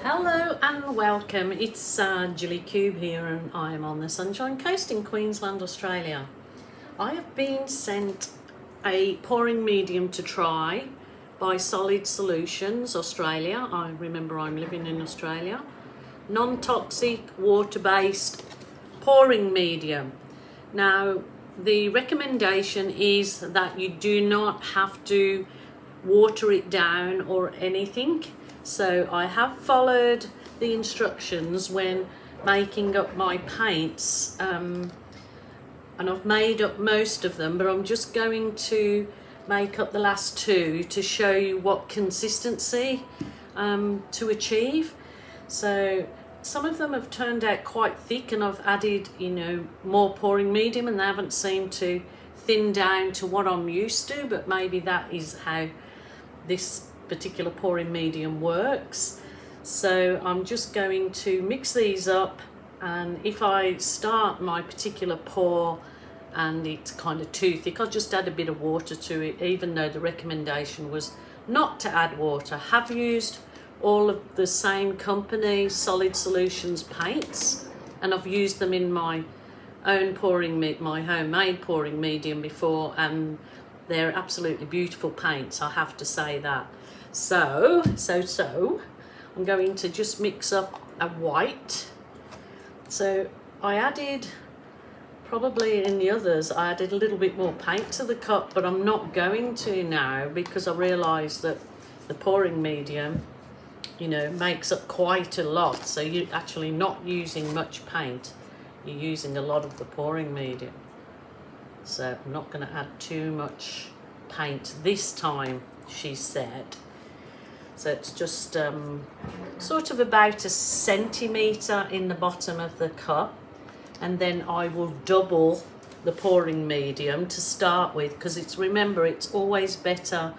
Hello and welcome, it's Julie Cube here and I am on the Sunshine Coast in Queensland, Australia. I have been sent a pouring medium to try by Solid Solutions Australia. I remember I'm living in Australia. Non-toxic, water-based pouring medium. Now the recommendation is that you do not have to water it down or anything. So I have followed the instructions when making up my paints, and I've made up most of them, but I'm just going to make up the last two to show you what consistency to achieve. So some of them have turned out quite thick and I've added, more pouring medium and they haven't seemed to thin down to what I'm used to, but maybe that is how this particular pouring medium works. So I'm just going to mix these up, and if I start my particular pour and it's kind of too thick, I'll just add a bit of water to it, even though the recommendation was not to add water. I have used all of the same company Solid Solutions paints, and I've used them in my own my homemade pouring medium before, and they're absolutely beautiful paints, I have to say that. So I'm going to just mix up a white. So I added, probably in the others, I added a little bit more paint to the cup, but I'm not going to now because I realised that the pouring medium, makes up quite a lot. So you're actually not using much paint, you're using a lot of the pouring medium. So I'm not going to add too much paint this time, she said. So it's just sort of about a centimetre in the bottom of the cup, and then I will double the pouring medium to start with, because remember it's always better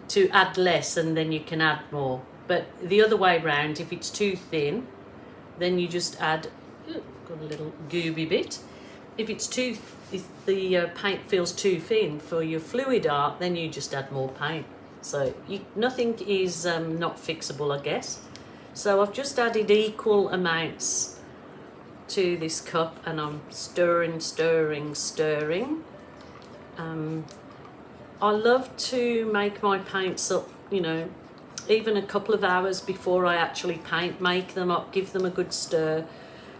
to add less and then you can add more. But the other way around, if it's too thin, then you just add, got a little gooby bit. If the paint feels too thin for your fluid art, then you just add more paint. So nothing is not fixable, I guess. So I've just added equal amounts to this cup, and I'm stirring. I love to make my paints up, even a couple of hours before I actually paint. Make them up, give them a good stir,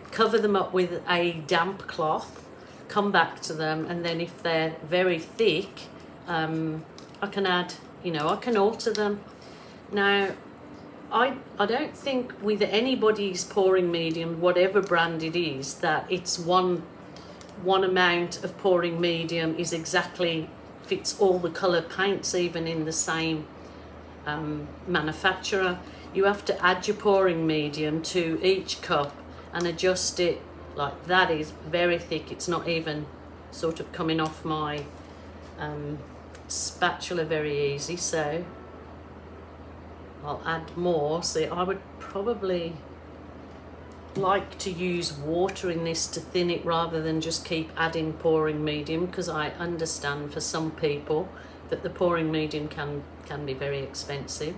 cover them up with a damp cloth, come back to them, and then if they're very thick, I can add, I can alter them. Now I don't think with anybody's pouring medium, whatever brand it is, that it's one amount of pouring medium is exactly fits all the colour paints, even in the same manufacturer. You have to add your pouring medium to each cup and adjust it. Like that is very thick, it's not even sort of coming off my spatula very easy, so I'll add more. See, I would probably like to use water in this to thin it rather than just keep adding pouring medium, because I understand for some people that the pouring medium can be very expensive.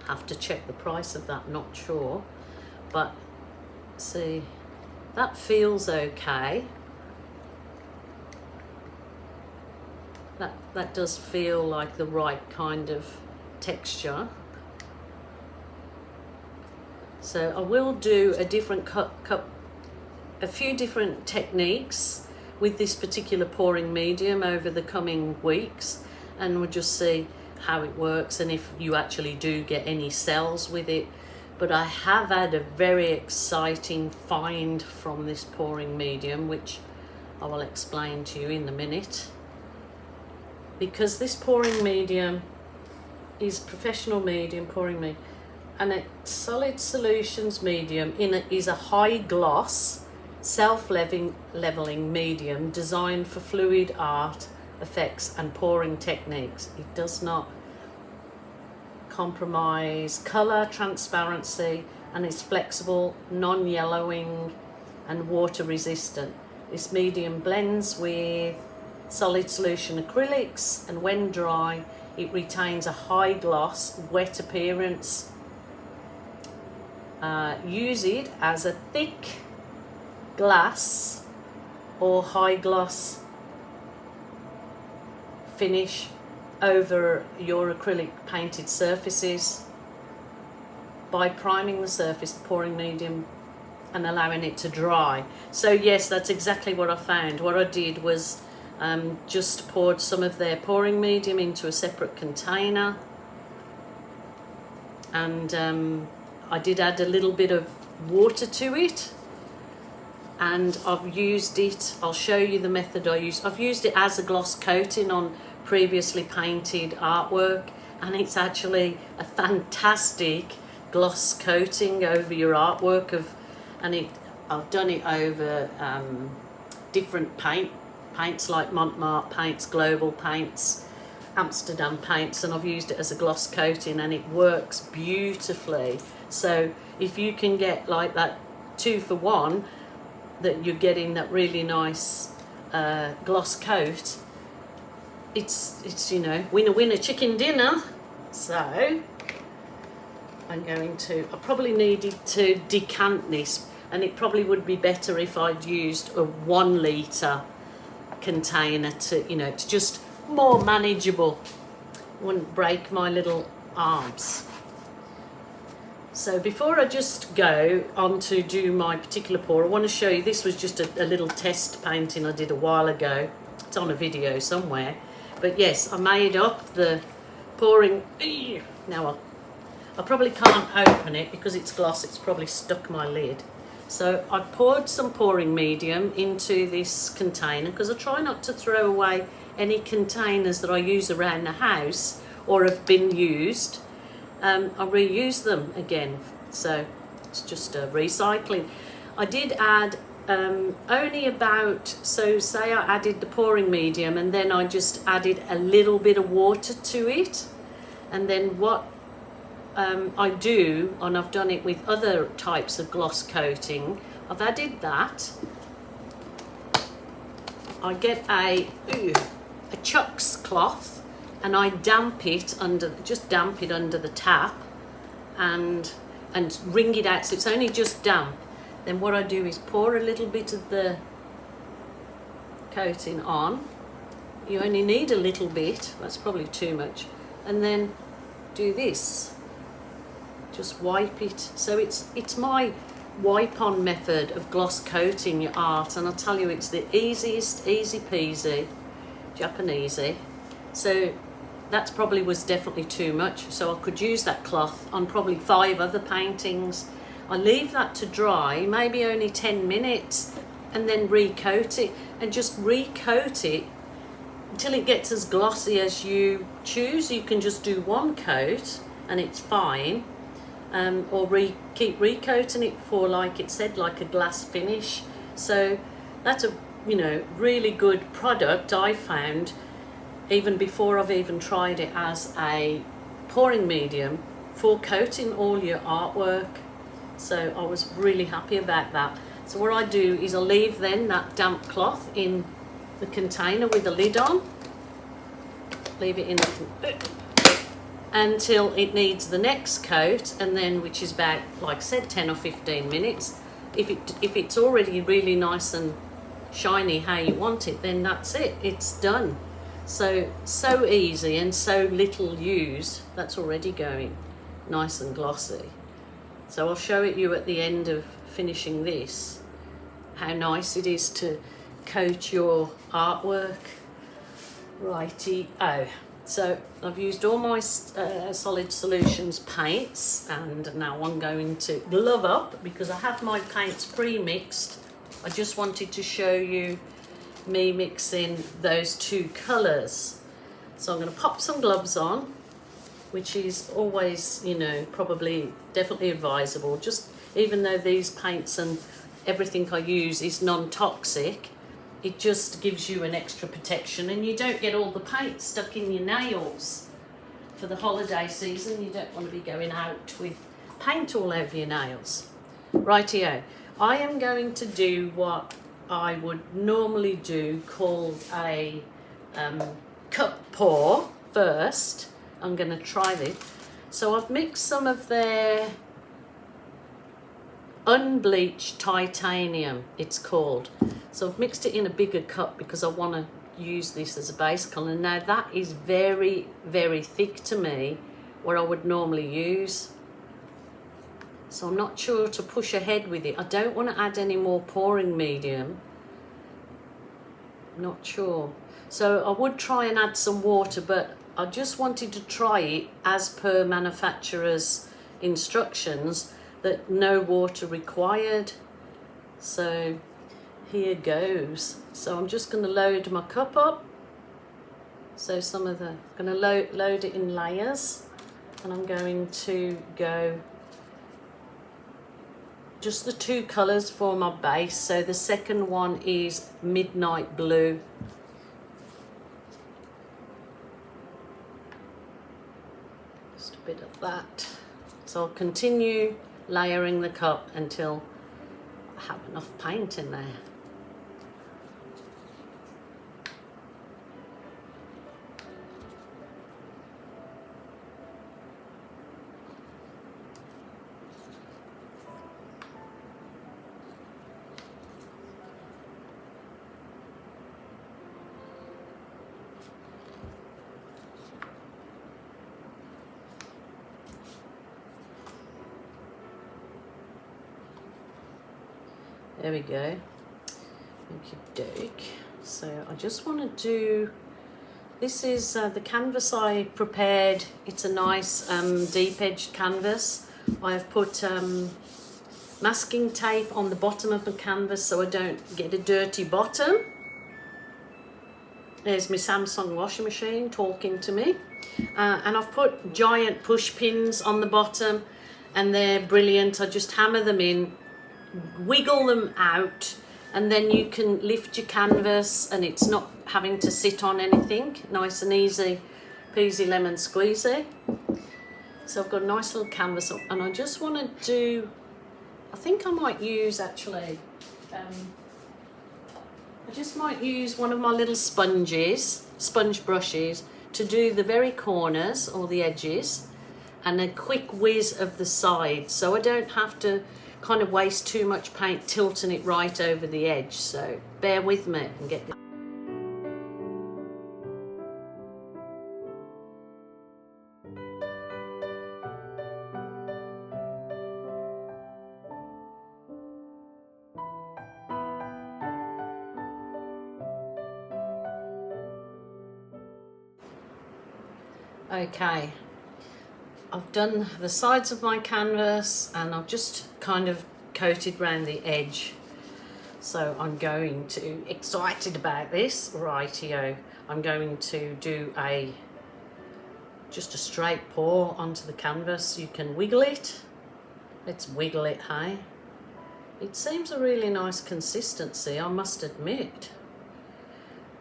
Have to check the price of that, not sure, but see, that feels okay. That does feel like the right kind of texture. So I will do a different a few different techniques with this particular pouring medium over the coming weeks, and we'll just see how it works and if you actually do get any cells with it. But I have had a very exciting find from this pouring medium, which I will explain to you in a minute. Because this pouring medium is professional medium pouring medium, and a Solid Solutions medium is a high gloss, self-leveling medium designed for fluid art effects and pouring techniques. It does not compromise colour, transparency, and is flexible, non-yellowing and water resistant. This medium blends with Solid Solution acrylics, and when dry it retains a high gloss, wet appearance use it as a thick glass or high gloss finish over your acrylic painted surfaces by priming the surface, the pouring medium, and allowing it to dry. So yes, that's exactly what I found. What I did was just poured some of their pouring medium into a separate container, and I did add a little bit of water to it, and I've used it, I'll show you the method I use. I've used it as a gloss coating on previously painted artwork, and it's actually a fantastic gloss coating over your artwork I've done it over different paints like Montmartre paints, global paints, Amsterdam paints, and I've used it as a gloss coating and it works beautifully. So if you can get like that 2 for 1, that you're getting that really nice gloss coat, it's you know, winner chicken dinner. So I probably needed to decant this, and it probably would be better if I'd used a 1 litre container to, you know, it's just more manageable, wouldn't break my little arms. So before I just go on to do my particular pour, I want to show you, this was just a little test painting I did a while ago. It's on a video somewhere. But yes, I made up the pouring. Now I probably can't open it because it's gloss, it's probably stuck my lid. So I poured some pouring medium into this container because I try not to throw away any containers that I use around the house or have been used. I reuse them again, so it's just recycling. I did add only about, so say I added the pouring medium and then I just added a little bit of water to it, and then what I do, and I've done it with other types of gloss coating, I've added that, I get a chucks cloth and I damp it under, just damp it under the tap and wring it out so it's only just damp. Then what I do is pour a little bit of the coating on. You only need a little bit, that's probably too much, and then do this, just wipe it. So it's my wipe on method of gloss coating your art, and I'll tell you, it's the easiest, easy peasy, Japanesey. So that probably was definitely too much, so I could use that cloth on probably 5 other paintings. I leave that to dry, maybe only 10 minutes, and then recoat it, and just recoat it until it gets as glossy as you choose. You can just do 1 coat and it's fine, or keep recoating it for, like it said, like a glass finish. So that's a, you know, really good product I found, even before I've even tried it as a pouring medium for coating all your artwork. So I was really happy about that. So what I do is I leave then that damp cloth in the container with the lid on, leave it in until it needs the next coat, and then, which is about, like I said, 10 or 15 minutes. If it's already really nice and shiny how you want it, then that's it, it's done. So easy and so little used, that's already going nice and glossy. So I'll show it you at the end of finishing this, how nice it is to coat your artwork. Righty-o. So I've used all my Solid Solutions paints, and now I'm going to glove up because I have my paints pre-mixed. I just wanted to show you me mixing those 2 colours. So I'm going to pop some gloves on, which is always, you know, probably definitely advisable. Just even though these paints and everything I use is non-toxic, it just gives you an extra protection, and you don't get all the paint stuck in your nails. For the holiday season, you don't want to be going out with paint all over your nails. Rightio, I am going to do what I would normally do, called a cup pour first. I'm going to try this. So I've mixed some of their unbleached titanium, it's called. So I've mixed it in a bigger cup because I want to use this as a base colour. Now that is very, very thick to me, what I would normally use. So I'm not sure to push ahead with it. I don't want to add any more pouring medium. Not sure. So I would try and add some water, but I just wanted to try it as per manufacturer's instructions, that no water required. So here goes. So I'm just going to load my cup up. So I'm going to load it in layers, and I'm going to go just the two colours for my base. So the second one is Midnight Blue. Just a bit of that. So I'll continue layering the cup until I have enough paint in there. There we go. Okey-doke. So I just want to do, this is the canvas I prepared. It's a nice deep edged canvas. I've put masking tape on the bottom of the canvas so I don't get a dirty bottom. There's my Samsung washing machine talking to me. And I've put giant push pins on the bottom, and they're brilliant. I just hammer them in, wiggle them out, and then you can lift your canvas and it's not having to sit on anything. Nice and easy peasy lemon squeezy. So I've got a nice little canvas up, and I just want to do, I think I might use actually, I just might use one of my little sponge brushes to do the very corners or the edges, and a quick whiz of the sides, so I don't have to kind of waste too much paint tilting it right over the edge. So bear with me and get this. Okay, I've done the sides of my canvas and I've just kind of coated around the edge. So I'm going to, excited about this, rightio, I'm going to do just a straight pour onto the canvas. You can wiggle it. Let's wiggle it, hey? It seems a really nice consistency, I must admit.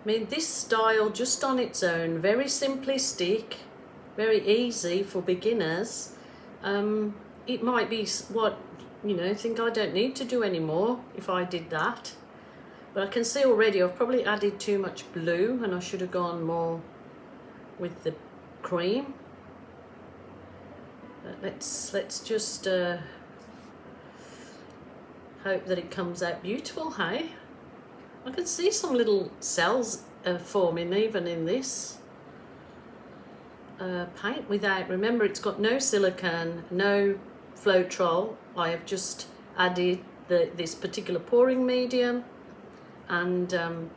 I mean, this style just on its own, very simplistic, very easy for beginners. It might be what, you know, think I don't need to do anymore if I did that. But I can see already I've probably added too much blue and I should have gone more with the cream. But let's just hope that it comes out beautiful, hey? I can see some little cells forming even in this paint without, remember it's got no silicone, no Floetrol. I have just added this particular pouring medium and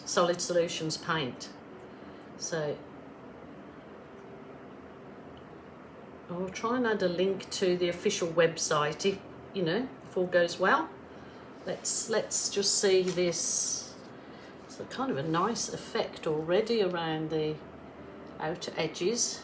solid solutions paint. So I'll try and add a link to the official website if, you know, if all goes well. Let's just see this. It's kind of a nice effect already around the outer edges.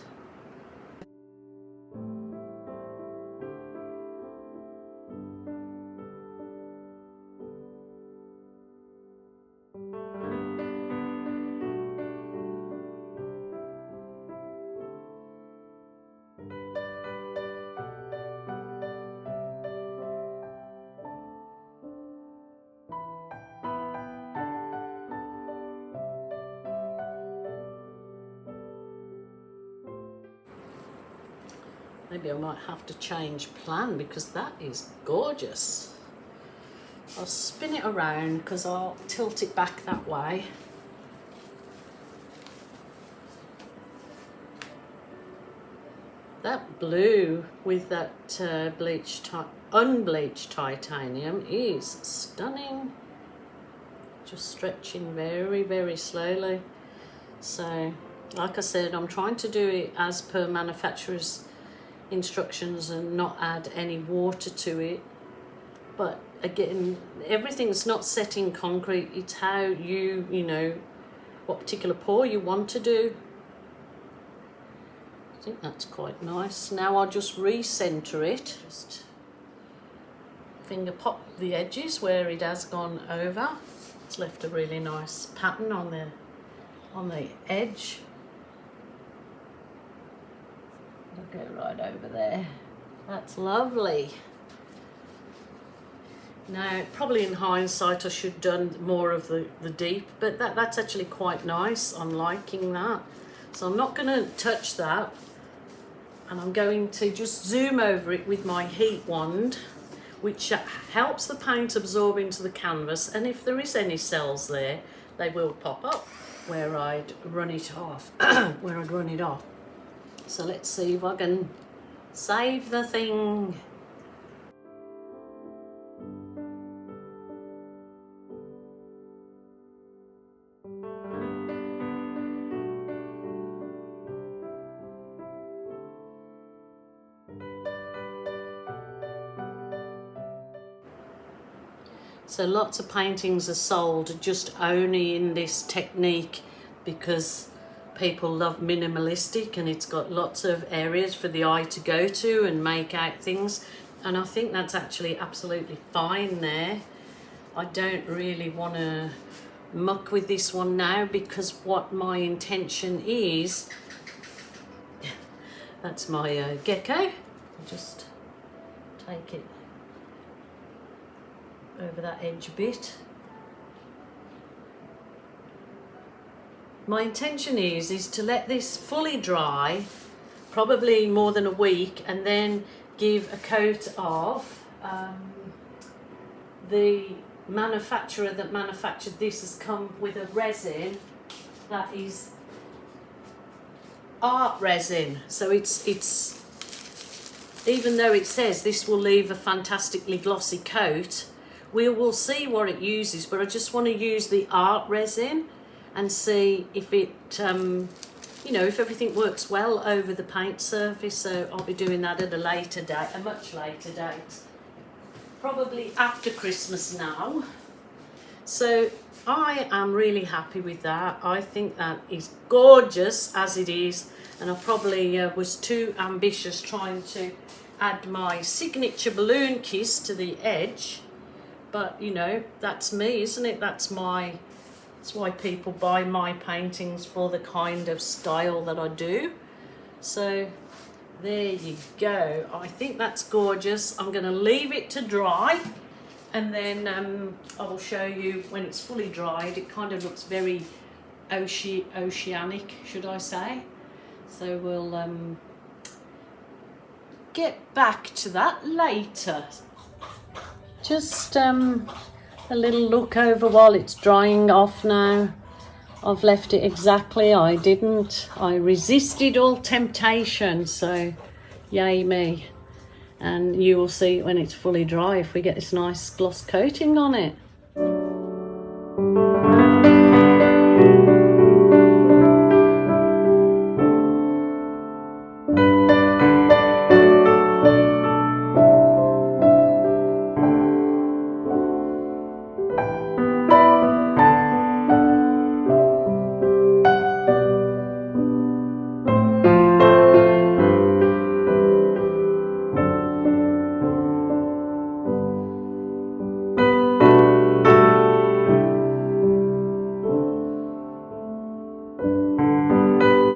Maybe I might have to change plan because that is gorgeous. I'll spin it around because I'll tilt it back that way. That blue with that unbleached titanium is stunning. Just stretching very, very slowly. So, like I said, I'm trying to do it as per manufacturer's instructions and not add any water to it. But again, everything's not set in concrete. It's how you know, what particular pour you want to do. I think that's quite nice. Now I'll just recenter it. Just finger pop the edges where it has gone over. It's left a really nice pattern on the edge. I'll go right over there. That's lovely. Now, probably in hindsight I should have done more of the deep, but that's actually quite nice. I'm liking that. So I'm not going to touch that. And I'm going to just zoom over it with my heat wand, which helps the paint absorb into the canvas. And if there is any cells there, they will pop up where I'd run it off. So let's see if I can save the thing. So lots of paintings are sold just only in this technique because people love minimalistic and it's got lots of areas for the eye to go to and make out things. And I think that's actually absolutely fine there. I don't really want to muck with this one now because what my intention is, that's my gecko. I'll just take it over that edge bit. My intention is to let this fully dry, probably more than a week, and then give a coat of the manufacturer that manufactured this has come with a resin that is art resin. So it's even though it says this will leave a fantastically glossy coat, we will see what it uses, but I just want to use the art resin and see if it, you know, if everything works well over the paint surface. So I'll be doing that at a later date, a much later date, probably after Christmas now. So I am really happy with that. I think that is gorgeous as it is, and I probably was too ambitious trying to add my signature balloon kiss to the edge. But, you know, that's me, isn't it? That's why people buy my paintings, for the kind of style that I do. So there you go. I think that's gorgeous. I'm going to leave it to dry, and then I will show you when it's fully dried. It kind of looks very oceanic, should I say. So we'll get back to that later. Just a little look over while it's drying off now. I've left it exactly. I resisted all temptation, so yay me. And you will see when it's fully dry if we get this nice gloss coating on it.